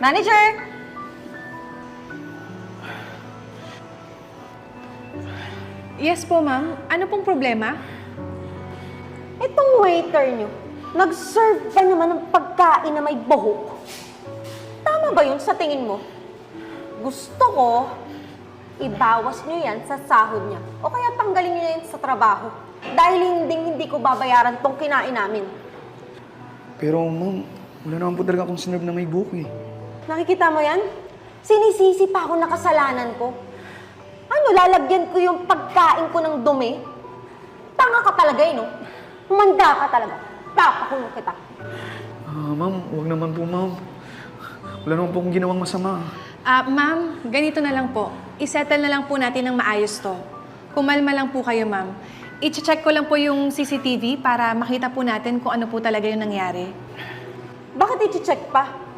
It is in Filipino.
Manager! Yes po, ma'am. Ano pong problema? Itong waiter nyo, nag-serve pa naman ng pagkain na may buhok. Tama ba yun sa tingin mo? Gusto ko, ibawas nyo yan sa sahod niya. O kaya tanggalin nyo yan sa trabaho. Dahil hindi ko babayaran tong kinain namin. Pero ma'am, wala naman po talaga akong sinerve na may buhok eh. Nakikita mo yan? Sinisisi pa ako na kasalanan ko. Ano, lalagyan ko yung pagkain ko ng dumi? Tanga ka talaga eh, no? Humanda ka talaga. Papakulong kita. Ma'am, wag naman po ma'am. Wala naman po akong ginawang masama. Ma'am, ganito na lang po. I-settle na lang po natin ng maayos to. Kumalma lang po kayo, ma'am. I-check ko lang po yung CCTV para makita po natin kung ano po talaga yung nangyari. Bakit i-check pa?